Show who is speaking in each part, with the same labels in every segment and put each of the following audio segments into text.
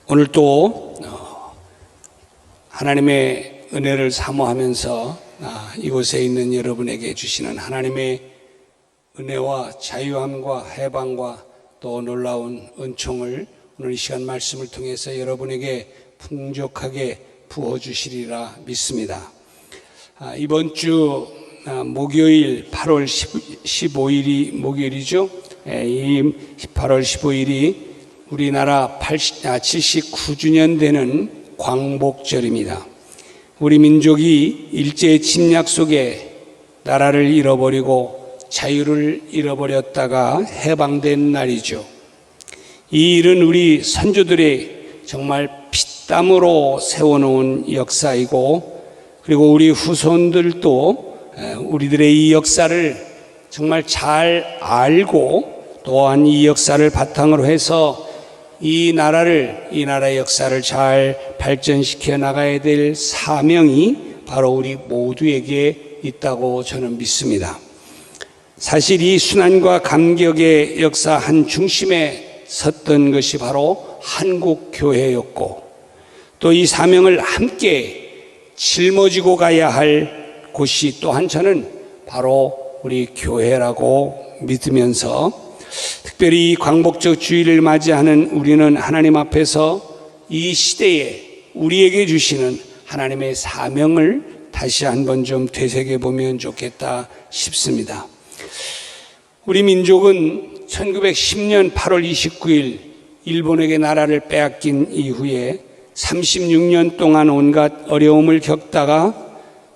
Speaker 1: 오늘 또 하나님의 은혜를 사모하면서 이곳에 있는 여러분에게 주시는 하나님의 은혜와 자유함과 해방과 또 놀라운 은총을 오늘 이 시간 말씀을 통해서 여러분에게 풍족하게 부어주시리라 믿습니다. 이번 주 목요일 8월 15일이 목요일이죠. 이 8월 15일이 우리나라 79주년 되는 광복절입니다. 우리 민족이 일제의 침략 속에 나라를 잃어버리고 자유를 잃어버렸다가 해방된 날이죠. 이 일은 우리 선조들의 정말 피땀으로 세워놓은 역사이고, 그리고 우리 후손들도 우리들의 이 역사를 정말 잘 알고 또한 이 역사를 바탕으로 해서 이 나라의 역사를 잘 발전시켜 나가야 될 사명이 바로 우리 모두에게 있다고 저는 믿습니다. 사실 이 순환과 감격의 역사 한 중심에 섰던 것이 바로 한국교회였고, 또 이 사명을 함께 짊어지고 가야 할 곳이 또한 저는 바로 우리 교회라고 믿으면서, 특별히 이 광복절 주일을 맞이하는 우리는 하나님 앞에서 이 시대에 우리에게 주시는 하나님의 사명을 다시 한번 좀 되새겨보면 좋겠다 싶습니다. 우리 민족은 1910년 8월 29일 일본에게 나라를 빼앗긴 이후에 36년 동안 온갖 어려움을 겪다가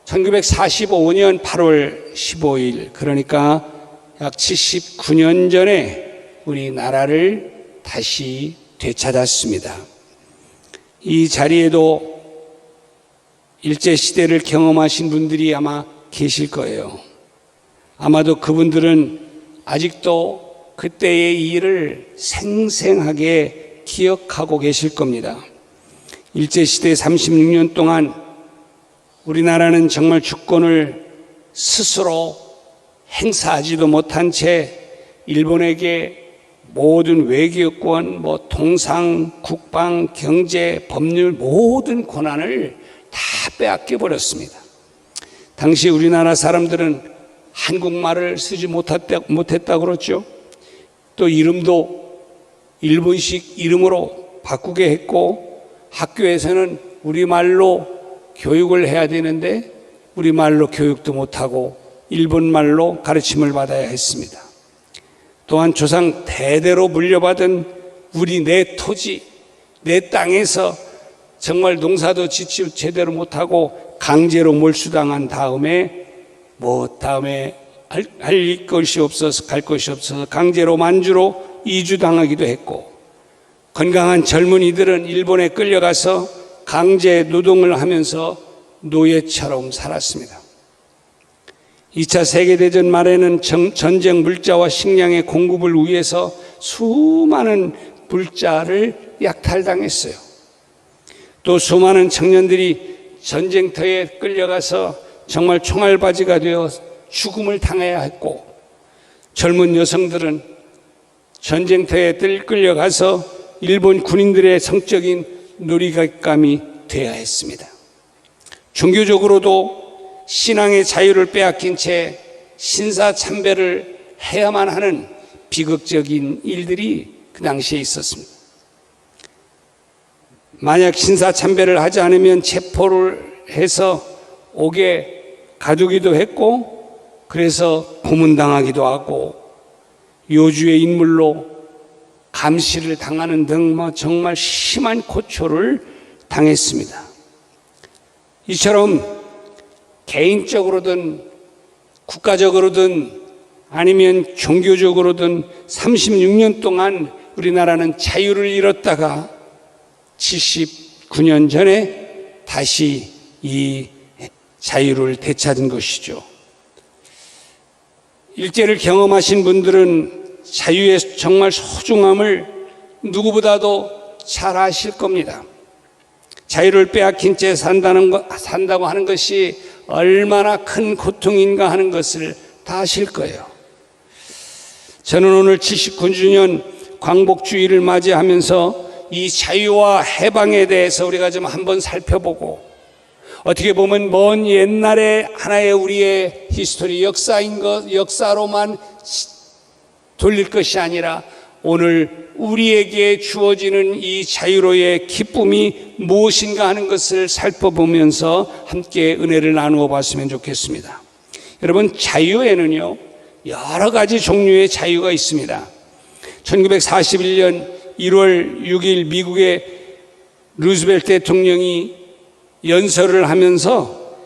Speaker 1: 1945년 8월 15일, 그러니까 약 79년 전에 우리나라를 다시 되찾았습니다. 이 자리에도 일제시대를 경험하신 분들이 아마 계실 거예요. 아마도 그분들은 아직도 그때의 일을 생생하게 기억하고 계실 겁니다. 일제시대 36년 동안 우리나라는 정말 주권을 스스로 행사하지도 못한 채 일본에게 모든 외교권, 통상, 국방, 경제, 법률 모든 권한을 다 빼앗겨 버렸습니다. 당시 우리나라 사람들은 한국말을 쓰지 못했다고 그랬죠. 또 이름도 일본식 이름으로 바꾸게 했고, 학교에서는 우리말로 교육을 해야 되는데 우리말로 교육도 못하고 일본말로 가르침을 받아야 했습니다. 또한 조상 대대로 물려받은 내 토지, 내 땅에서 정말 농사도 짓지 제대로 못하고 강제로 몰수당한 다음에 할 것이 없어서 갈 곳이 없어서 강제로 만주로 이주당하기도 했고, 건강한 젊은이들은 일본에 끌려가서 강제 노동을 하면서 노예처럼 살았습니다. 2차 세계대전 말에는 전쟁 물자와 식량의 공급을 위해서 수많은 물자를 약탈당했어요. 또 수많은 청년들이 전쟁터에 끌려가서 정말 총알바지가 되어 죽음을 당해야 했고, 젊은 여성들은 전쟁터에 끌려가서 일본 군인들의 성적인 놀이감이 되어야 했습니다. 종교적으로도 신앙의 자유를 빼앗긴 채 신사참배를 해야만 하는 비극적인 일들이 그 당시에 있었습니다. 만약 신사참배를 하지 않으면 체포를 해서 옥에 가두기도 했고, 그래서 고문당하기도 하고 요주의 인물로 감시를 당하는 등 정말 심한 고초를 당했습니다. 이처럼 개인적으로든 국가적으로든 아니면 종교적으로든 36년 동안 우리나라는 자유를 잃었다가 79년 전에 다시 이 자유를 되찾은 것이죠. 일제를 경험하신 분들은 자유의 정말 소중함을 누구보다도 잘 아실 겁니다. 자유를 빼앗긴 채 산다고 하는 것이 얼마나 큰 고통인가 하는 것을 다 아실 거예요. 저는 오늘 79주년 광복주의를 맞이하면서 이 자유와 해방에 대해서 우리가 좀 한번 살펴보고, 어떻게 보면 먼 옛날에 하나의 우리의 히스토리, 역사로만 돌릴 것이 아니라 오늘 우리에게 주어지는 이 자유로의 기쁨이 무엇인가 하는 것을 살펴보면서 함께 은혜를 나누어 봤으면 좋겠습니다. 여러분, 자유에는요, 여러 가지 종류의 자유가 있습니다. 1941년 1월 6일 미국의 루즈벨트 대통령이 연설을 하면서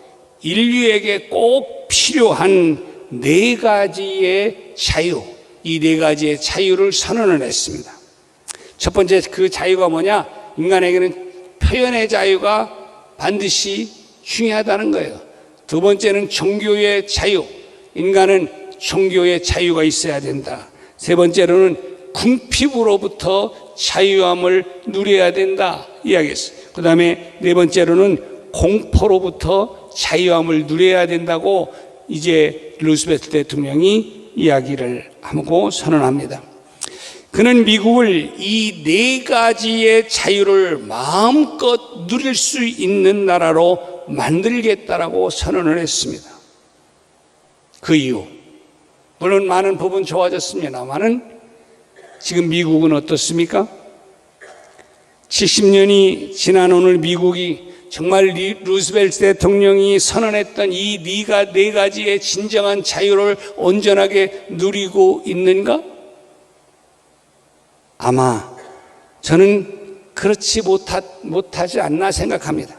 Speaker 1: 인류에게 꼭 필요한 네 가지의 자유, 이 네 가지의 자유를 선언을 했습니다. 첫 번째 그 자유가 뭐냐? 인간에게는 표현의 자유가 반드시 중요하다는 거예요. 두 번째는 종교의 자유, 인간은 종교의 자유가 있어야 된다. 세 번째로는 궁핍으로부터 자유함을 누려야 된다 이야기했어요. 그 다음에 네 번째로는 공포로부터 자유함을 누려야 된다고 이제 루스벨트 대통령이 이야기를 하고 선언합니다. 그는 미국을 이 네 가지의 자유를 마음껏 누릴 수 있는 나라로 만들겠다라고 선언을 했습니다. 그 이유, 물론 많은 부분 좋아졌습니다만은 지금 미국은 어떻습니까? 70년이 지난 오늘 미국이 정말 루스벨트 대통령이 선언했던 이 네 가지의 진정한 자유를 온전하게 누리고 있는가? 아마 저는 그렇지 못하지 않나 생각합니다.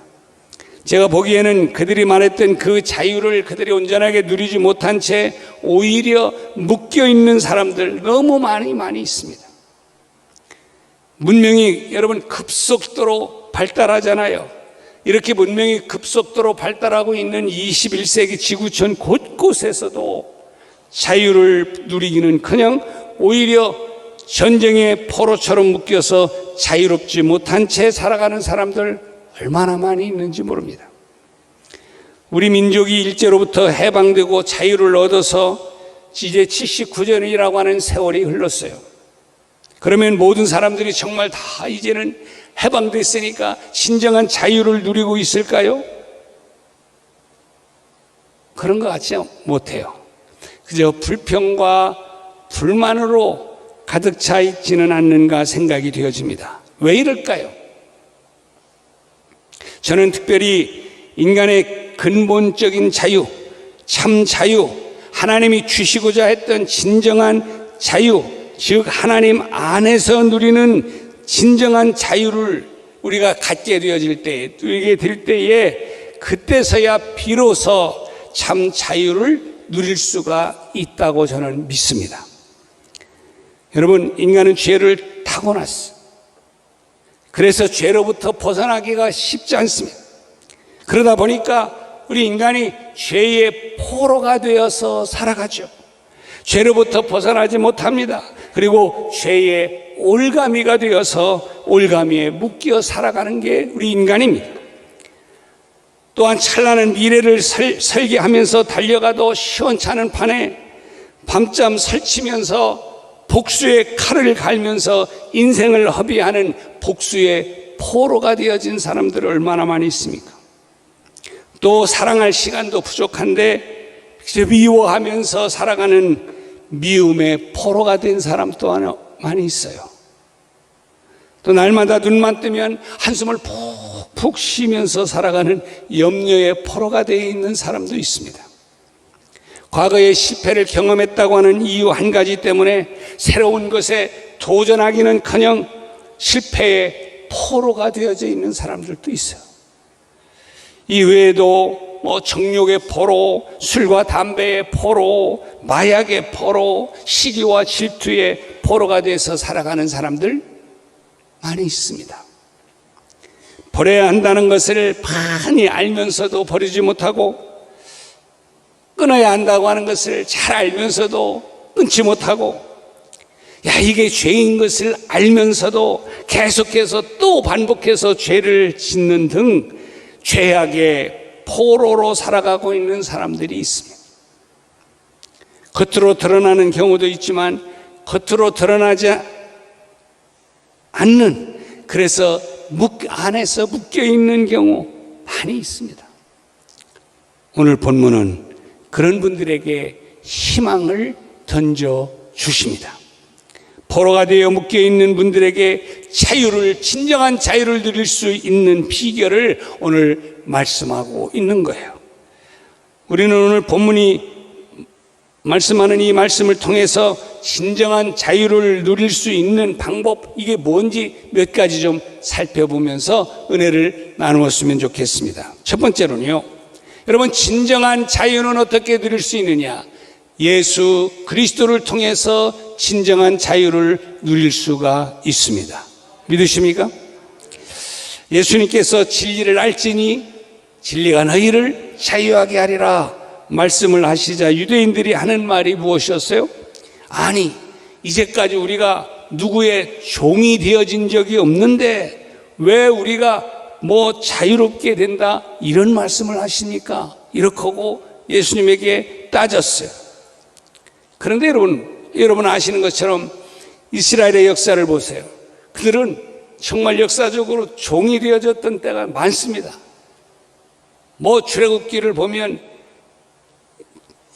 Speaker 1: 제가 보기에는 그들이 말했던 그 자유를 그들이 온전하게 누리지 못한 채 오히려 묶여있는 사람들 너무 많이 있습니다. 문명이 여러분 급속도로 발달하잖아요. 이렇게 문명이 급속도로 발달하고 있는 21세기 지구촌 곳곳에서도 자유를 누리기는커녕 오히려 전쟁의 포로처럼 묶여서 자유롭지 못한 채 살아가는 사람들 얼마나 많이 있는지 모릅니다. 우리 민족이 일제로부터 해방되고 자유를 얻어서 이제 79년이라고 하는 세월이 흘렀어요. 그러면 모든 사람들이 정말 다 이제는 해방됐으니까 진정한 자유를 누리고 있을까요? 그런 것 같지 못해요. 그저 불평과 불만으로 가득 차 있지는 않는가 생각이 되어집니다. 왜 이럴까요? 저는 특별히 인간의 근본적인 자유, 참 자유, 하나님이 주시고자 했던 진정한 자유, 즉 하나님 안에서 누리는 진정한 자유를 우리가 갖게 되어질 때에, 누리게 될 때에 그때서야 비로소 참 자유를 누릴 수가 있다고 저는 믿습니다. 여러분, 인간은 죄를 타고났어요. 그래서 죄로부터 벗어나기가 쉽지 않습니다. 그러다 보니까 우리 인간이 죄의 포로가 되어서 살아가죠. 죄로부터 벗어나지 못합니다. 그리고 죄의 올가미가 되어서 올가미에 묶여 살아가는 게 우리 인간입니다. 또한 찬란한 미래를 설계하면서 달려가도 시원찮은 판에 밤잠 설치면서 복수의 칼을 갈면서 인생을 허비하는 복수의 포로가 되어진 사람들 얼마나 많이 있습니까? 또 사랑할 시간도 부족한데 미워하면서 살아가는 미움의 포로가 된 사람 또한 많이 있어요. 또 날마다 눈만 뜨면 한숨을 푹푹 쉬면서 살아가는 염려의 포로가 되어 있는 사람도 있습니다. 과거의 실패를 경험했다고 하는 이유 한 가지 때문에 새로운 것에 도전하기는커녕 실패의 포로가 되어져 있는 사람들도 있어요. 이 외에도 정욕의 포로, 술과 담배의 포로, 마약의 포로, 시기와 질투의 포로가 돼서 살아가는 사람들 많이 있습니다. 버려야 한다는 것을 많이 알면서도 버리지 못하고, 끊어야 한다고 하는 것을 잘 알면서도 끊지 못하고, 이게 죄인 것을 알면서도 계속해서 또 반복해서 죄를 짓는 등 죄악의 포로로 살아가고 있는 사람들이 있습니다. 겉으로 드러나는 경우도 있지만 겉으로 드러나지 않는 그래서 안에서 묶여 있는 경우 많이 있습니다. 오늘 본문은 그런 분들에게 희망을 던져 주십니다. 포로가 되어 묶여 있는 분들에게 진정한 자유를 누릴 수 있는 비결을 오늘 말씀하고 있는 거예요. 우리는 오늘 본문이 말씀하는 이 말씀을 통해서 진정한 자유를 누릴 수 있는 방법, 이게 뭔지 몇 가지 좀 살펴보면서 은혜를 나누었으면 좋겠습니다. 첫 번째로는요, 여러분, 진정한 자유는 어떻게 누릴 수 있느냐? 예수 그리스도를 통해서 진정한 자유를 누릴 수가 있습니다. 믿으십니까? 예수님께서 진리를 알지니 진리가 너희를 자유하게 하리라 말씀을 하시자 유대인들이 하는 말이 무엇이었어요? 아니, 이제까지 우리가 누구의 종이 되어진 적이 없는데 왜 우리가 자유롭게 된다 이런 말씀을 하십니까? 이렇게 하고 예수님에게 따졌어요. 그런데 여러분 아시는 것처럼 이스라엘의 역사를 보세요. 그들은 정말 역사적으로 종이 되어졌던 때가 많습니다. 출애굽기를 보면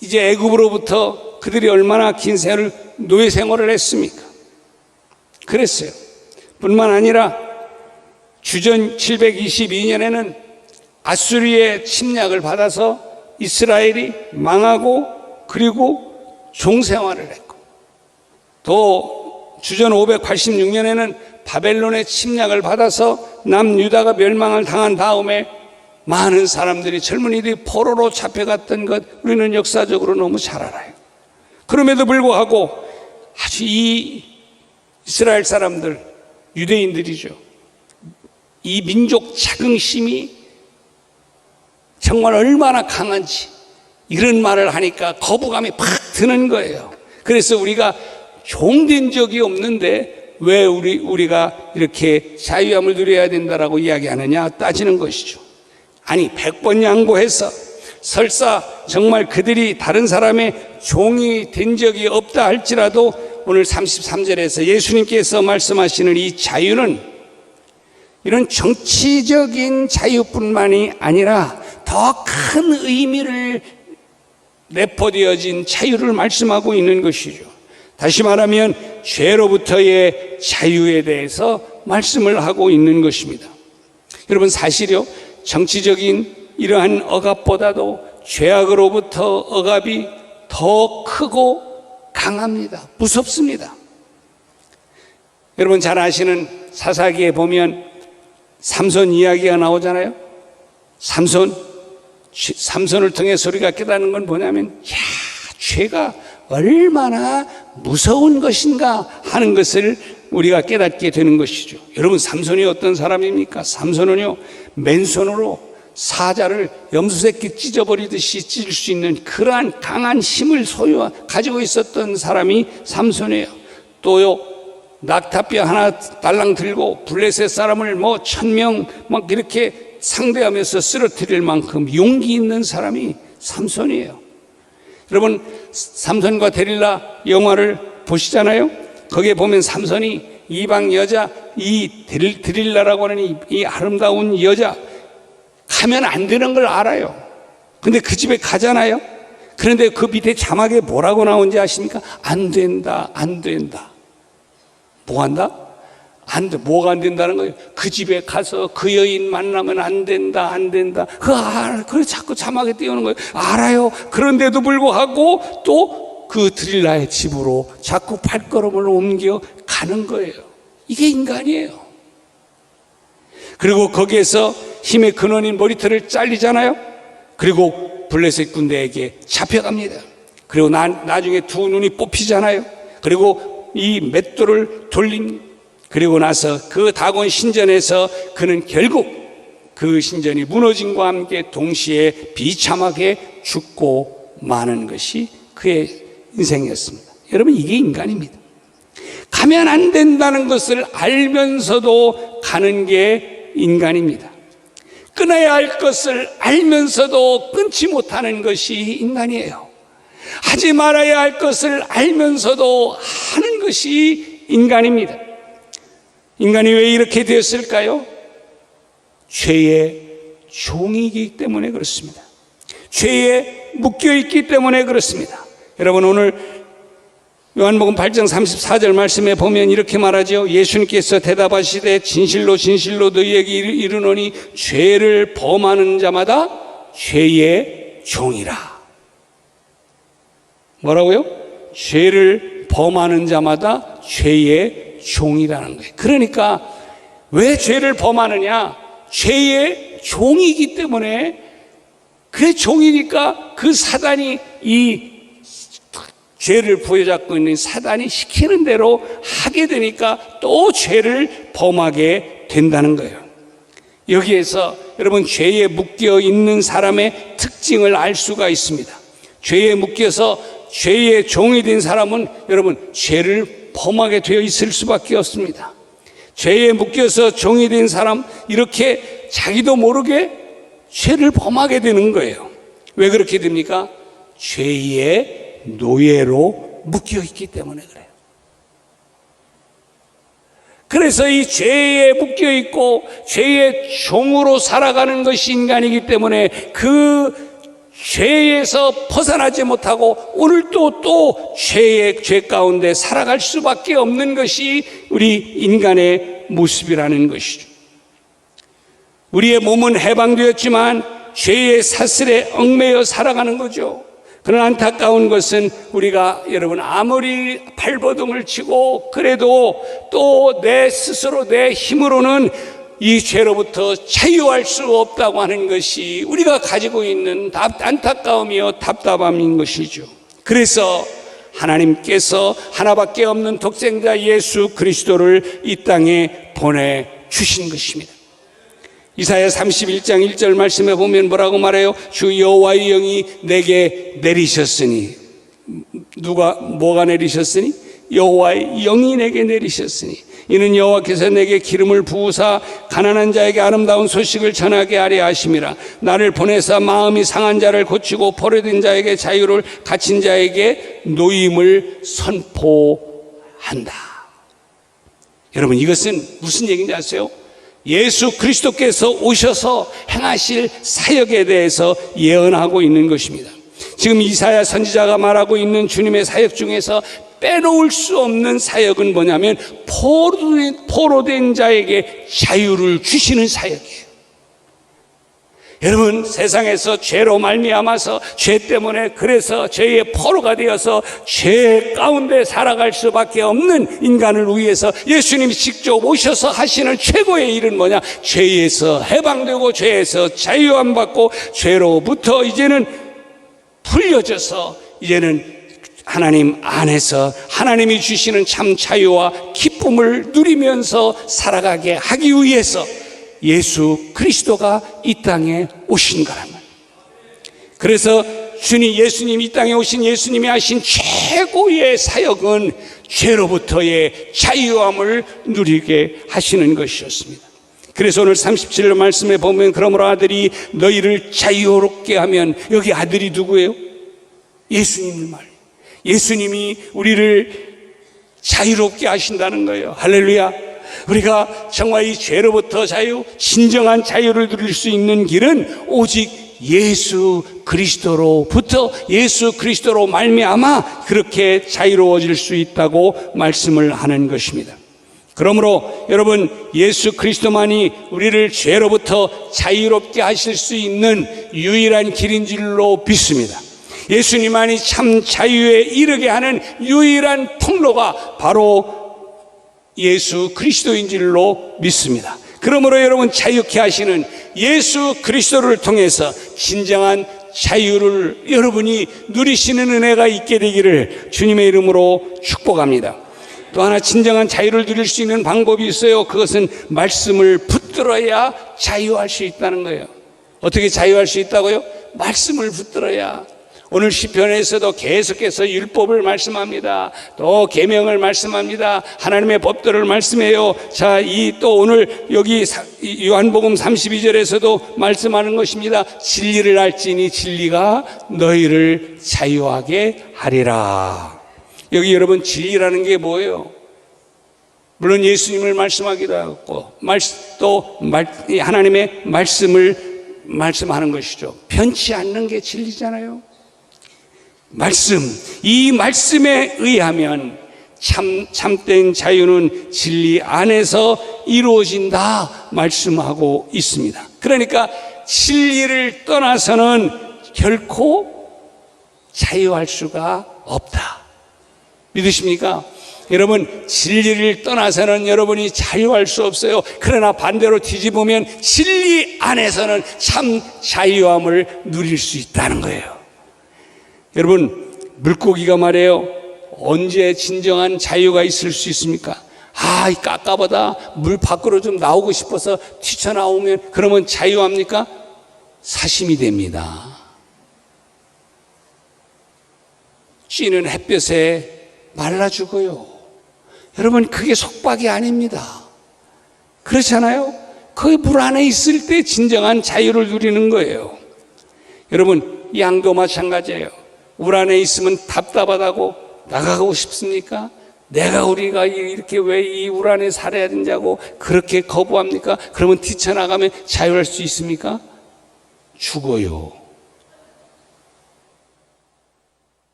Speaker 1: 이제 애굽으로부터 그들이 얼마나 긴 세월을 노예 생활을 했습니까? 그랬어요. 뿐만 아니라 주전 722년에는 아수리의 침략을 받아서 이스라엘이 망하고 그리고 종생활을 했고, 또 주전 586년에는 바벨론의 침략을 받아서 남유다가 멸망을 당한 다음에 많은 사람들이, 젊은이들이 포로로 잡혀갔던 것 우리는 역사적으로 너무 잘 알아요. 그럼에도 불구하고 아주 이 이스라엘 사람들, 유대인들이죠, 이 민족 자긍심이 정말 얼마나 강한지 이런 말을 하니까 거부감이 팍 드는 거예요. 그래서 우리가 종된 적이 없는데 왜 우리가 이렇게 자유함을 누려야 된다라고 이야기하느냐 따지는 것이죠. 아니, 100번 양보해서 설사 정말 그들이 다른 사람의 종이 된 적이 없다 할지라도 오늘 33절에서 예수님께서 말씀하시는 이 자유는 이런 정치적인 자유뿐만이 아니라 더 큰 의미를 내포되어진 자유를 말씀하고 있는 것이죠. 다시 말하면 죄로부터의 자유에 대해서 말씀을 하고 있는 것입니다. 여러분, 사실요, 정치적인 이러한 억압보다도 죄악으로부터 억압이 더 크고 강합니다. 무섭습니다. 여러분 잘 아시는 사사기에 보면 삼손 이야기가 나오잖아요. 삼손을 통해서 우리가 깨닫는 건 뭐냐면, 죄가 얼마나 무서운 것인가 하는 것을 우리가 깨닫게 되는 것이죠. 여러분, 삼손이 어떤 사람입니까? 삼손은요, 맨손으로 사자를 염소새끼 찢어버리듯이 찢을 수 있는 그러한 강한 힘을 가지고 있었던 사람이 삼손이에요. 또요, 낙타뼈 하나 달랑 들고 블레셋 사람을 1000명 막 이렇게 상대하면서 쓰러뜨릴 만큼 용기 있는 사람이 삼손이에요. 여러분, 삼손과 데릴라 영화를 보시잖아요. 거기에 보면 삼손이 이방 여자, 이 데릴라라고 하는 이 아름다운 여자, 가면 안 되는 걸 알아요. 근데 그 집에 가잖아요. 그런데 그 밑에 자막에 뭐라고 나오는지 아십니까? 안 된다, 안 된다. 뭐 한다? 안 돼. 뭐가 안 된다는 거예요? 그 집에 가서 그 여인 만나면 안 된다, 안 된다. 그래 자꾸 자막에 띄우는 거예요. 알아요. 그런데도 불구하고 또 그 드릴라의 집으로 자꾸 발걸음을 옮겨 가는 거예요. 이게 인간이에요. 그리고 거기에서 힘의 근원인 머리털을 잘리잖아요. 그리고 블레셋 군대에게 잡혀갑니다. 그리고 나중에 두 눈이 뽑히잖아요. 그리고 이 맷돌을 그리고 나서 그 다곤 신전에서 그는 결국 그 신전이 무너짐과 함께 동시에 비참하게 죽고 마는 것이 그의 인생이었습니다. 여러분, 이게 인간입니다. 가면 안 된다는 것을 알면서도 가는 게 인간입니다. 끊어야 할 것을 알면서도 끊지 못하는 것이 인간이에요. 하지 말아야 할 것을 알면서도 하는 것이 인간입니다. 인간이 왜 이렇게 되었을까요? 죄의 종이기 때문에 그렇습니다. 죄에 묶여있기 때문에 그렇습니다. 여러분, 오늘 요한복음 8장 34절 말씀에 보면 이렇게 말하죠. 예수님께서 대답하시되 진실로 진실로 너희에게 이르노니 죄를 범하는 자마다 죄의 종이라. 뭐라고요? 죄를 범하는 자마다 죄의 종이라는 거예요. 그러니까 왜 죄를 범하느냐? 죄의 종이기 때문에, 그 종이니까 그 사단이, 이 죄를 부여잡고 있는 사단이 시키는 대로 하게 되니까 또 죄를 범하게 된다는 거예요. 여기에서 여러분, 죄에 묶여 있는 사람의 특징을 알 수가 있습니다. 죄에 묶여서 죄의 종이 된 사람은 여러분, 죄를 범하게 되어 있을 수밖에 없습니다. 죄에 묶여서 종이 된 사람, 이렇게 자기도 모르게 죄를 범하게 되는 거예요. 왜 그렇게 됩니까? 죄의 노예로 묶여 있기 때문에 그래요. 그래서 이 죄에 묶여 있고 죄의 종으로 살아가는 것이 인간이기 때문에 그 죄에서 벗어나지 못하고 오늘도 또 죄 가운데 살아갈 수밖에 없는 것이 우리 인간의 모습이라는 것이죠. 우리의 몸은 해방되었지만 죄의 사슬에 얽매여 살아가는 거죠. 그런 안타까운 것은 우리가 여러분, 아무리 발버둥을 치고 그래도 또 내 스스로 내 힘으로는 이 죄로부터 자유할 수 없다고 하는 것이 우리가 가지고 있는 안타까움이요 답답함인 것이죠. 그래서 하나님께서 하나밖에 없는 독생자 예수 그리스도를 이 땅에 보내주신 것입니다. 이사야 31장 1절 말씀에 보면 뭐라고 말해요? 주 여호와의 영이 내게 내리셨으니. 뭐가 내리셨으니? 여호와의 영이 내게 내리셨으니. 이는 여호와께서 내게 기름을 부으사 가난한 자에게 아름다운 소식을 전하게 하려 하심이라. 나를 보내사 마음이 상한 자를 고치고 포로된 자에게 자유를, 갇힌 자에게 노임을 선포한다. 여러분, 이것은 무슨 얘기인지 아세요? 예수 그리스도께서 오셔서 행하실 사역에 대해서 예언하고 있는 것입니다. 지금 이사야 선지자가 말하고 있는 주님의 사역 중에서 빼놓을 수 없는 사역은 뭐냐면 포로된 자에게 자유를 주시는 사역이에요. 여러분, 세상에서 죄로 말미암아서 죄 때문에 그래서 죄의 포로가 되어서 죄 가운데 살아갈 수밖에 없는 인간을 위해서 예수님이 직접 오셔서 하시는 최고의 일은 뭐냐? 죄에서 해방되고 죄에서 자유함 받고 죄로부터 이제는 풀려져서 이제는 하나님 안에서 하나님이 주시는 참 자유와 기쁨을 누리면서 살아가게 하기 위해서 예수 그리스도가 이 땅에 오신 거란 말이에요. 그래서 예수님이 이 땅에 오신 예수님이 하신 최고의 사역은 죄로부터의 자유함을 누리게 하시는 것이었습니다. 그래서 오늘 37절 말씀에 보면 그러므로 아들이 너희를 자유롭게 하면, 여기 아들이 누구예요? 예수님을 말해요. 예수님이 우리를 자유롭게 하신다는 거예요. 할렐루야. 우리가 정말 이 죄로부터 자유, 진정한 자유를 누릴 수 있는 길은 오직 예수 그리스도로부터, 예수 그리스도로 말미암아 그렇게 자유로워질 수 있다고 말씀을 하는 것입니다. 그러므로 여러분, 예수 그리스도만이 우리를 죄로부터 자유롭게 하실 수 있는 유일한 길인 줄로 믿습니다. 예수님만이 참 자유에 이르게 하는 유일한 통로가 바로 예수 그리스도인 줄로 믿습니다. 그러므로 여러분, 자유케 하시는 예수 그리스도를 통해서 진정한 자유를 여러분이 누리시는 은혜가 있게 되기를 주님의 이름으로 축복합니다. 또 하나 진정한 자유를 누릴 수 있는 방법이 있어요. 그것은 말씀을 붙들어야 자유할 수 있다는 거예요. 어떻게 자유할 수 있다고요? 말씀을 붙들어야. 오늘 시편에서도 계속해서 율법을 말씀합니다. 또 계명을 말씀합니다. 하나님의 법도를 말씀해요. 자, 또 오늘 여기 요한복음 32절에서도 말씀하는 것입니다. 진리를 알지니 진리가 너희를 자유하게 하리라. 여기 여러분, 진리라는 게 뭐예요? 물론 예수님을 말씀하기도 하고 또 하나님의 말씀을 말씀하는 것이죠. 변치 않는 게 진리잖아요. 이 말씀에 의하면 참된 자유는 진리 안에서 이루어진다 말씀하고 있습니다. 그러니까 진리를 떠나서는 결코 자유할 수가 없다. 믿으십니까? 여러분, 진리를 떠나서는 여러분이 자유할 수 없어요. 그러나 반대로 뒤집으면 진리 안에서는 참 자유함을 누릴 수 있다는 거예요. 여러분, 물고기가 말이에요, 언제 진정한 자유가 있을 수 있습니까? 이 까까보다 물 밖으로 좀 나오고 싶어서 튀쳐나오면 그러면 자유합니까? 사심이 됩니다. 찌는 햇볕에 말라 죽어요. 여러분, 그게 속박이 아닙니다. 그렇잖아요? 그 물 안에 있을 때 진정한 자유를 누리는 거예요. 여러분, 양도 마찬가지예요. 물 안에 있으면 답답하다고 나가고 싶습니까? 우리가 이렇게 왜 이 물 안에 살아야 된다고 그렇게 거부합니까? 그러면 뛰쳐나가면 자유할 수 있습니까? 죽어요.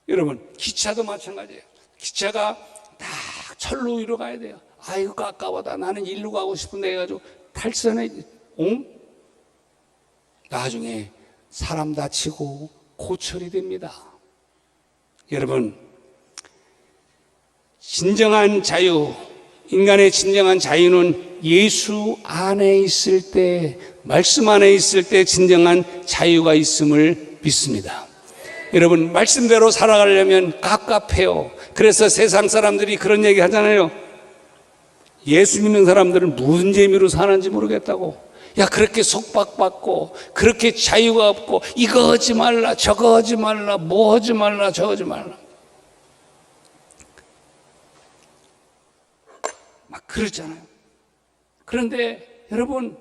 Speaker 1: 여러분, 기차도 마찬가지예요. 기차가 딱 철로 위로 가야 돼요. 아이고 아까워다, 나는 일로 가고 싶은데 해가지고 탈선해, 나중에 사람 다치고 고철이 됩니다. 여러분, 진정한 자유, 인간의 진정한 자유는 예수 안에 있을 때, 말씀 안에 있을 때 진정한 자유가 있음을 믿습니다. 여러분, 말씀대로 살아가려면 갑갑해요. 그래서 세상 사람들이 그런 얘기 하잖아요. 예수 믿는 사람들은 무슨 재미로 사는지 모르겠다고. 야, 그렇게 속박받고 그렇게 자유가 없고 이거 하지 말라, 저거 하지 말라, 뭐 하지 말라, 저거 하지 말라, 막 그러잖아요. 그런데 여러분,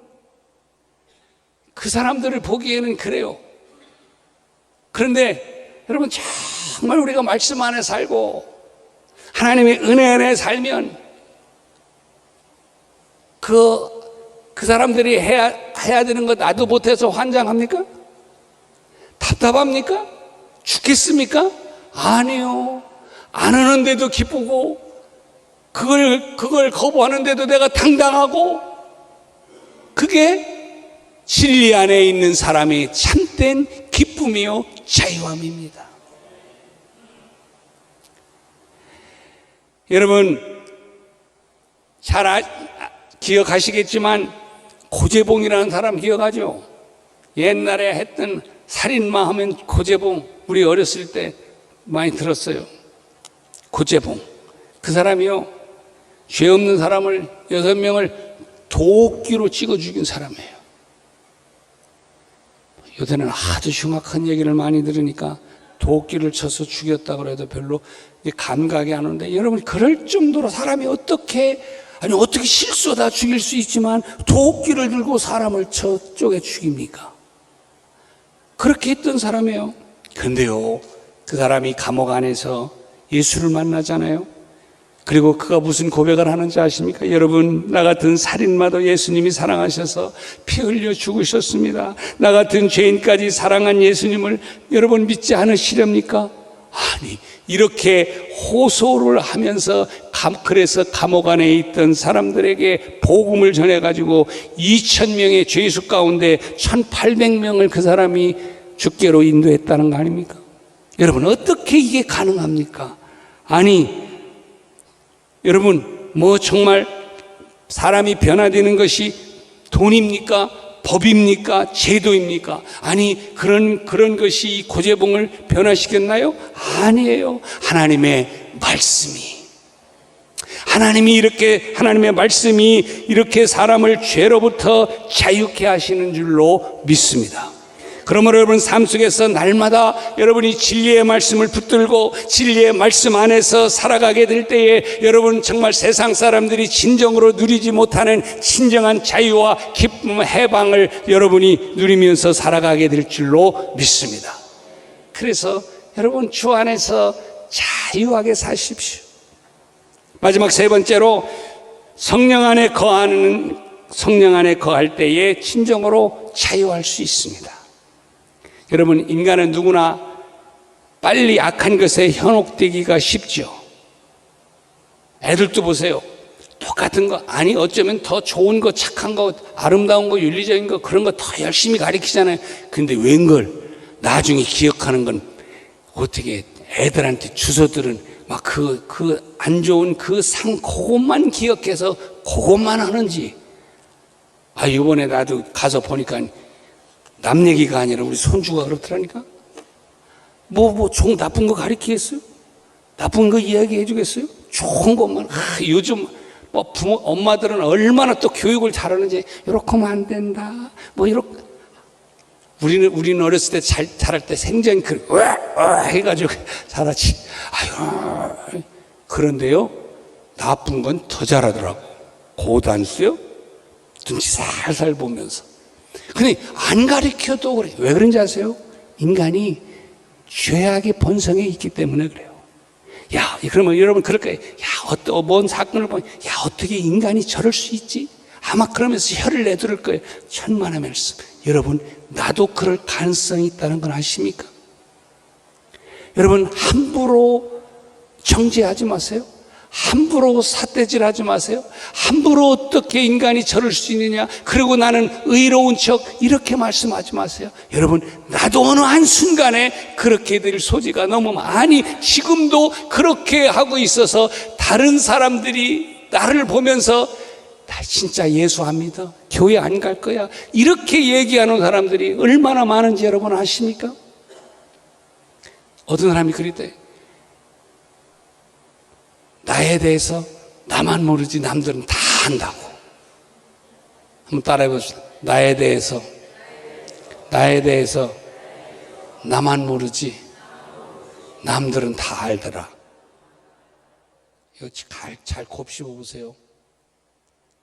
Speaker 1: 그 사람들을 보기에는 그래요. 그런데 여러분, 정말 우리가 말씀 안에 살고 하나님의 은혜 안에 살면 그 사람들이 해야 되는 거 나도 못해서 환장합니까? 답답합니까? 죽겠습니까? 아니요. 안 하는데도 기쁘고 그걸 거부하는데도 내가 당당하고, 그게 진리 안에 있는 사람의 참된 기쁨이요 자유함입니다. 여러분, 잘 기억하시겠지만 고재봉이라는 사람 기억하죠? 옛날에 했던 살인마 하면 고재봉, 우리 어렸을 때 많이 들었어요. 고재봉, 그 사람이요, 죄 없는 사람을 6명을 도끼로 찍어 죽인 사람이에요. 요새는 아주 흉악한 얘기를 많이 들으니까 도끼를 쳐서 죽였다고 해도 별로 감각이 안 오는데, 여러분, 그럴 정도로 사람이 어떻게 실수하다 죽일 수 있지만 도끼를 들고 사람을 저쪽에 죽입니까? 그렇게 했던 사람이에요. 그런데요, 그 사람이 감옥 안에서 예수를 만나잖아요. 그리고 그가 무슨 고백을 하는지 아십니까? 여러분, 나 같은 살인마도 예수님이 사랑하셔서 피 흘려 죽으셨습니다. 나 같은 죄인까지 사랑한 예수님을 여러분 믿지 않으시렵니까? 아니, 이렇게 호소를 하면서 그래서 감옥 안에 있던 사람들에게 복음을 전해가지고 2,000명의 죄수 가운데 1,800명을 그 사람이 죽게로 인도했다는 거 아닙니까? 여러분, 어떻게 이게 가능합니까? 아니, 여러분, 정말 사람이 변화되는 것이 돈입니까? 법입니까? 제도입니까? 아니, 그런 것이 이 고재봉을 변화시켰나요? 아니에요. 하나님의 말씀이 이렇게 사람을 죄로부터 자유케 하시는 줄로 믿습니다. 그러므로 여러분, 삶 속에서 날마다 여러분이 진리의 말씀을 붙들고 진리의 말씀 안에서 살아가게 될 때에 여러분, 정말 세상 사람들이 진정으로 누리지 못하는 진정한 자유와 기쁨, 해방을 여러분이 누리면서 살아가게 될 줄로 믿습니다. 그래서 여러분, 주 안에서 자유하게 사십시오. 마지막 세 번째로 성령 안에 거할 때에 진정으로 자유할 수 있습니다. 여러분, 인간은 누구나 빨리 악한 것에 현혹되기가 쉽죠. 애들도 보세요. 똑같은 거, 아니 어쩌면 더 좋은 거, 착한 거, 아름다운 거, 윤리적인 거, 그런 거 더 열심히 가르치잖아요. 근데 웬걸 나중에 기억하는 건 어떻게 애들한테 주워들은 막 그 안 좋은 그 그것만 기억해서 그것만 하는지. 이번에 나도 가서 보니까 남 얘기가 아니라 우리 손주가 그렇더라니까. 종 나쁜 거 가르치겠어요? 나쁜 거 이야기해 주겠어요? 좋은 것만. 요즘 엄마들은 얼마나 또 교육을 잘하는지, 이렇게 하면 안 된다. 이렇게. 우리는 어렸을 때 자랄 때 생전 해가지고 자라지. 그런데요, 나쁜 건 더 잘하더라고. 고단수요? 눈치 살살 보면서. 근데 안 가르쳐도 그래. 왜 그런지 아세요? 인간이 죄악의 본성에 있기 때문에 그래요. 그러면 여러분 그럴 거예요. 뭔 사건을 보면, 어떻게 인간이 저럴 수 있지? 아마 그러면서 혀를 내두를 거예요. 천만의 말씀. 여러분, 나도 그럴 가능성이 있다는 건 아십니까? 여러분, 함부로 정죄하지 마세요. 함부로 삿대질하지 마세요. 함부로 어떻게 인간이 저럴 수 있느냐, 그리고 나는 의로운 척, 이렇게 말씀하지 마세요. 여러분, 나도 어느 한순간에 그렇게 될 소지가 너무 많이, 지금도 그렇게 하고 있어서 다른 사람들이 나를 보면서 나 진짜 예수 안 믿어, 교회 안 갈 거야, 이렇게 얘기하는 사람들이 얼마나 많은지 여러분 아십니까? 어떤 사람이 그랬대. 나에 대해서 나만 모르지 남들은 다 안다고. 한번 따라해 보시죠. 나에 대해서 나만 모르지 남들은 다 알더라. 이거 잘 곱씹어 보세요.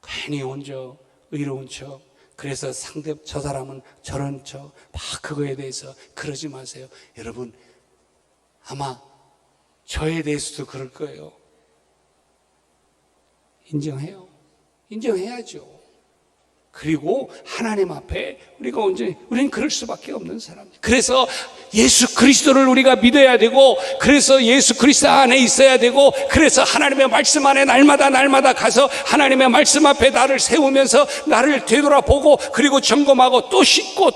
Speaker 1: 괜히 혼자 의로운 척, 그래서 저 사람은 저런 척, 막 그거에 대해서 그러지 마세요. 여러분, 아마 저에 대해서도 그럴 거예요. 인정해요. 인정해야죠. 그리고 하나님 앞에 우리는 그럴 수밖에 없는 사람이에요. 그래서 예수 그리스도를 우리가 믿어야 되고, 그래서 예수 그리스도 안에 있어야 되고, 그래서 하나님의 말씀 안에 날마다 가서 하나님의 말씀 앞에 나를 세우면서 나를 되돌아보고, 그리고 점검하고 또 씻고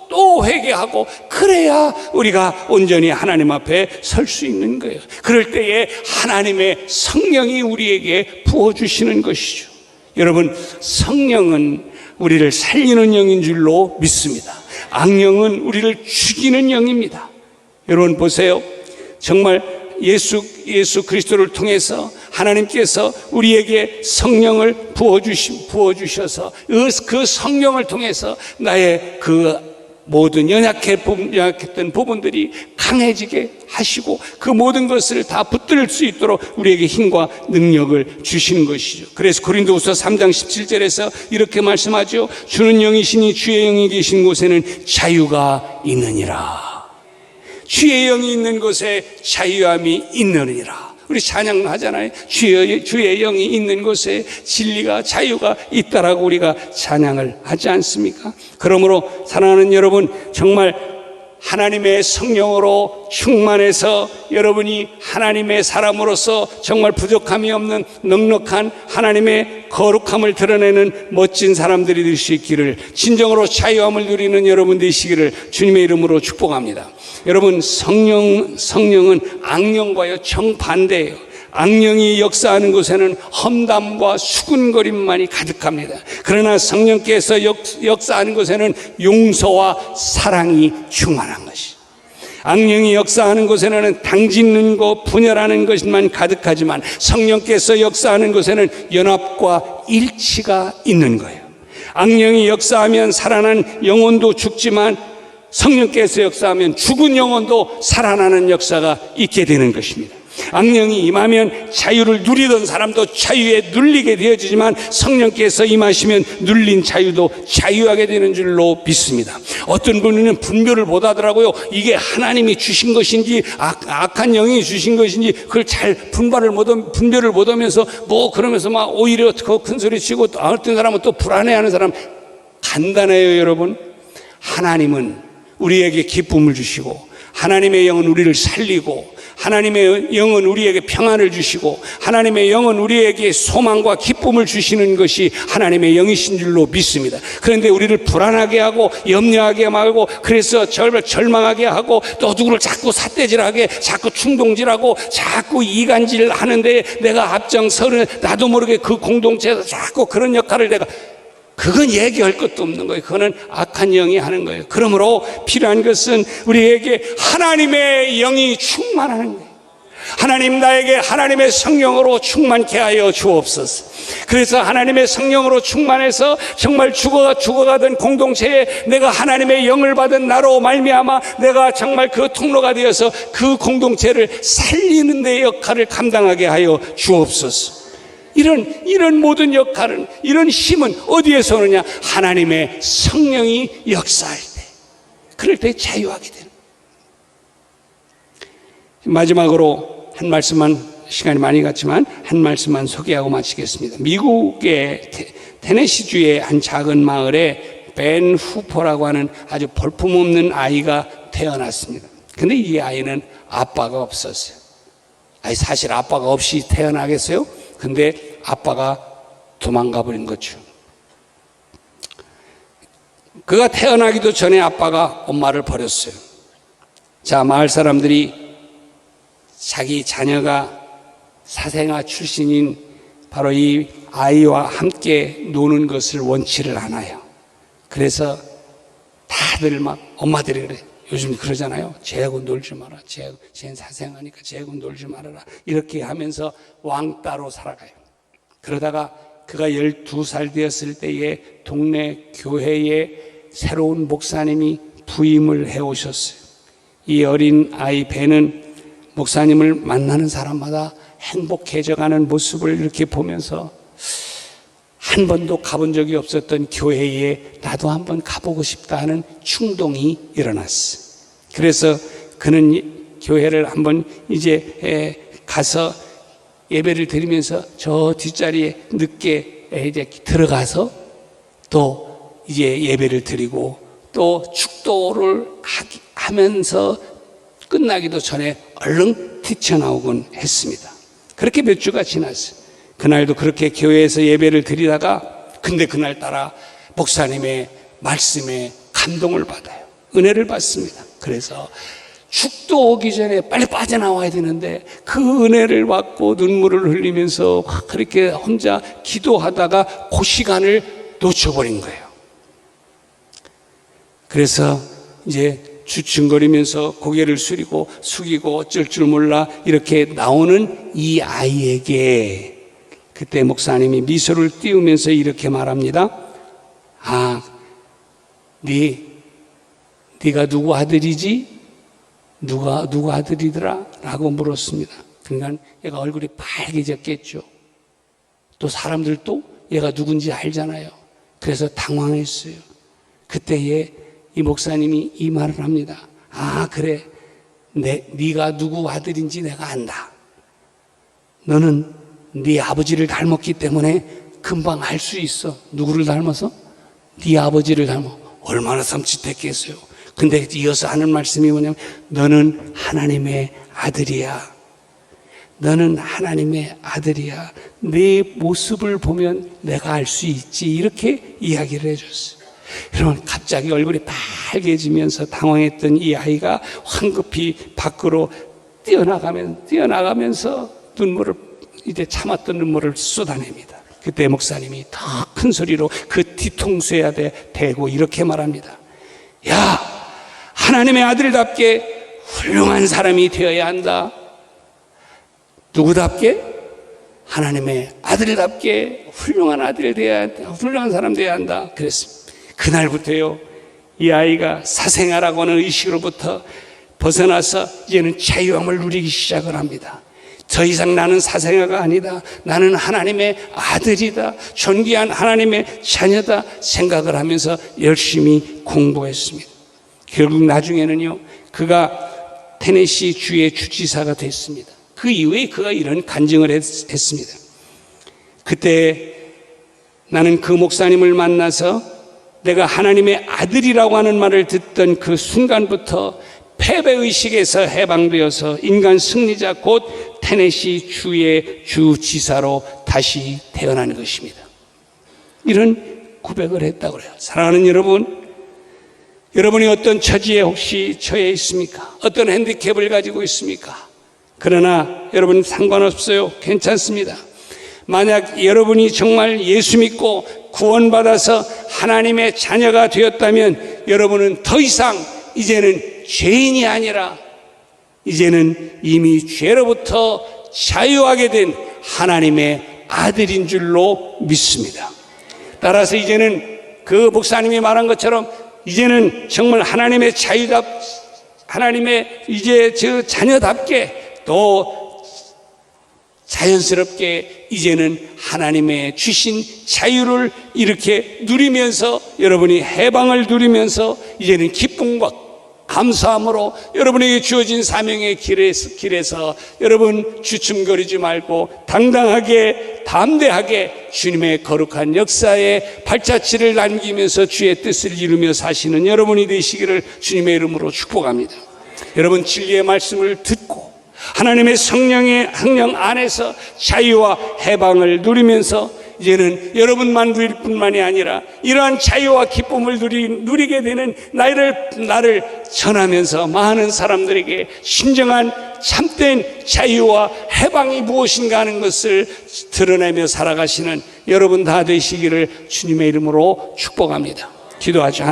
Speaker 1: 또 회개하고, 그래야 우리가 온전히 하나님 앞에 설 수 있는 거예요. 그럴 때에 하나님의 성령이 우리에게 부어주시는 것이죠. 여러분, 성령은 우리를 살리는 영인 줄로 믿습니다. 악령은 우리를 죽이는 영입니다. 여러분 보세요. 정말 예수 그리스도를 통해서 하나님께서 우리에게 성령을 부어주셔서 그 성령을 통해서 나의 그 모든 연약했던 부분들이 강해지게 하시고, 그 모든 것을 다 붙들 수 있도록 우리에게 힘과 능력을 주시는 것이죠. 그래서 고린도후서 3장 17절에서 이렇게 말씀하죠. 주는 영이시니 주의 영이 계신 곳에는 자유가 있느니라. 주의 영이 있는 곳에 자유함이 있느니라. 우리 찬양 하잖아요. 주의 영이 있는 곳에 진리가, 자유가 있다라고 우리가 찬양을 하지 않습니까? 그러므로 사랑하는 여러분, 정말 하나님의 성령으로 충만해서 여러분이 하나님의 사람으로서 정말 부족함이 없는 넉넉한 하나님의 거룩함을 드러내는 멋진 사람들이 될 수 있기를, 진정으로 자유함을 누리는 여러분 되시기를 주님의 이름으로 축복합니다. 여러분, 성령은 악령과요 정반대예요. 악령이 역사하는 곳에는 험담과 수군거림만이 가득합니다. 그러나 성령께서 역사하는 곳에는 용서와 사랑이 충만한 것이. 악령이 역사하는 곳에는 당짓는 것, 분열하는 것만 가득하지만 성령께서 역사하는 곳에는 연합과 일치가 있는 거예요. 악령이 역사하면 살아난 영혼도 죽지만 성령께서 역사하면 죽은 영혼도 살아나는 역사가 있게 되는 것입니다. 악령이 임하면 자유를 누리던 사람도 자유에 눌리게 되어지지만 성령께서 임하시면 눌린 자유도 자유하게 되는 줄로 믿습니다. 어떤 분은 분별을 못 하더라고요. 이게 하나님이 주신 것인지 악한 영이 주신 것인지 그걸 잘 분별을 못 하면서 그러면서 막 오히려 더 큰 소리 치고, 어떤 사람은 또 불안해하는 사람. 간단해요, 여러분. 하나님은 우리에게 기쁨을 주시고, 하나님의 영은 우리를 살리고, 하나님의 영은 우리에게 평안을 주시고, 하나님의 영은 우리에게 소망과 기쁨을 주시는 것이 하나님의 영이신 줄로 믿습니다. 그런데 우리를 불안하게 하고 염려하게 말고, 그래서 절망하게 하고, 또 누구를 자꾸 삿대질하게, 자꾸 충동질하고, 자꾸 이간질 하는데 내가 앞장서는, 나도 모르게 그 공동체에서 자꾸 그런 역할을 그건 얘기할 것도 없는 거예요. 그거는 악한 영이 하는 거예요. 그러므로 필요한 것은 우리에게 하나님의 영이 충만하는 거예요. 하나님, 나에게 하나님의 성령으로 충만케 하여 주옵소서. 그래서 하나님의 성령으로 충만해서 정말 죽어가던 공동체에 내가 하나님의 영을 받은 나로 말미암아 내가 정말 그 통로가 되어서 그 공동체를 살리는 데 역할을 감당하게 하여 주옵소서. 이런 모든 역할은, 이런 힘은 어디에서 오느냐? 하나님의 성령이 역사할 때, 그럴 때 자유하게 되는. 마지막으로 한 말씀만, 시간이 많이 갔지만 한 말씀만 소개하고 마치겠습니다. 미국의 테네시주의 한 작은 마을에 벤 후퍼라고 하는 아주 볼품없는 아이가 태어났습니다. 근데 이 아이는 아빠가 없었어요. 사실 아빠가 없이 태어나겠어요? 근데 아빠가 도망가 버린 거죠. 그가 태어나기도 전에 아빠가 엄마를 버렸어요. 자, 마을 사람들이 자기 자녀가 사생아 출신인 바로 이 아이와 함께 노는 것을 원치를 않아요. 그래서 다들 막 엄마들이 그래. 요즘 그러잖아요. 쟤하고 놀지 마라. 쟤는 사생아니까 쟤하고 놀지 말아라. 이렇게 하면서 왕따로 살아가요. 그러다가 그가 12살 되었을 때에 동네 교회에 새로운 목사님이 부임을 해오셨어요. 이 어린 아이 벤은 목사님을 만나는 사람마다 행복해져가는 모습을 이렇게 보면서 한 번도 가본 적이 없었던 교회에 나도 한번 가보고 싶다 하는 충동이 일어났어요. 그래서 그는 교회를 한번 이제 가서 예배를 드리면서 저 뒷자리에 늦게 이제 들어가서 또 이제 예배를 드리고 또 축도를 하면서 끝나기도 전에 얼른 뛰쳐나오곤 했습니다. 그렇게 몇 주가 지났어요. 그날도 그렇게 교회에서 예배를 드리다가 근데 그날따라 목사님의 말씀에 감동을 받아요. 은혜를 받습니다. 그래서 축도 오기 전에 빨리 빠져나와야 되는데 그 은혜를 받고 눈물을 흘리면서 그렇게 혼자 기도하다가 그 시간을 놓쳐버린 거예요. 그래서 이제 주춤거리면서 고개를 숙이고 어쩔 줄 몰라 이렇게 나오는 이 아이에게 그때 목사님이 미소를 띄우면서 이렇게 말합니다. 네가 누구 아들이지? 누구 아들이더라? 라고 물었습니다. 그러니까 얘가 얼굴이 빨개졌겠죠. 또 사람들도 얘가 누군지 알잖아요. 그래서 당황했어요. 그때에 이 목사님이 이 말을 합니다. 그래. 네가 누구 아들인지 내가 안다. 너는 네 아버지를 닮았기 때문에 금방 알 수 있어. 누구를 닮아서? 네 아버지를 닮아. 얼마나 섬찟했겠어요. 근데 이어서 하는 말씀이 뭐냐면 너는 하나님의 아들이야. 너는 하나님의 아들이야. 네 모습을 보면 내가 알 수 있지. 이렇게 이야기를 해줬어요. 여러분, 갑자기 얼굴이 빨개지면서 당황했던 이 아이가 황급히 밖으로 뛰어나가면서 이제 참았던 눈물을 쏟아냅니다. 그때 목사님이 더 큰 소리로 그 뒤통수에 대고 이렇게 말합니다. 야, 하나님의 아들답게 훌륭한 사람이 되어야 한다. 누구답게? 하나님의 아들답게 훌륭한 사람 되어야 한다. 그랬습니다. 그날부터요, 이 아이가 사생아라고 하는 의식으로부터 벗어나서 이제는 자유함을 누리기 시작을 합니다. 더 이상 나는 사생아가 아니다. 나는 하나님의 아들이다. 존귀한 하나님의 자녀다 생각을 하면서 열심히 공부했습니다. 결국 나중에는요, 그가 테네시 주의 주지사가 됐습니다. 그 이후에 그가 이런 간증을 했습니다. 그때 나는 그 목사님을 만나서 내가 하나님의 아들이라고 하는 말을 듣던 그 순간부터 패배의식에서 해방되어서 인간 승리자 곧 테네시 주의 주지사로 다시 태어나는 것입니다. 이런 고백을 했다고 그래요. 사랑하는 여러분, 여러분이 어떤 처지에 혹시 처해 있습니까? 어떤 핸디캡을 가지고 있습니까? 그러나 여러분 상관없어요. 괜찮습니다. 만약 여러분이 정말 예수 믿고 구원받아서 하나님의 자녀가 되었다면 여러분은 더 이상 이제는 죄인이 아니라 이제는 이미 죄로부터 자유하게 된 하나님의 아들인 줄로 믿습니다. 따라서 이제는 그 목사님이 말한 것처럼 이제는 정말 하나님의 하나님의 이제 저 자녀답게 또 자연스럽게 이제는 하나님의 주신 자유를 이렇게 누리면서 여러분이 해방을 누리면서 이제는 기쁨과 감사함으로 여러분에게 주어진 사명의 길에서 여러분 주춤거리지 말고 당당하게 담대하게 주님의 거룩한 역사에 발자취를 남기면서 주의 뜻을 이루며 사시는 여러분이 되시기를 주님의 이름으로 축복합니다. 여러분 진리의 말씀을 듣고 하나님의 성령의 성령 안에서 자유와 해방을 누리면서 이제는 여러분만 누릴 뿐만이 아니라 이러한 자유와 기쁨을 누리게 되는 나를 전하면서 많은 사람들에게 진정한 참된 자유와 해방이 무엇인가 하는 것을 드러내며 살아가시는 여러분 다 되시기를 주님의 이름으로 축복합니다. 기도하죠.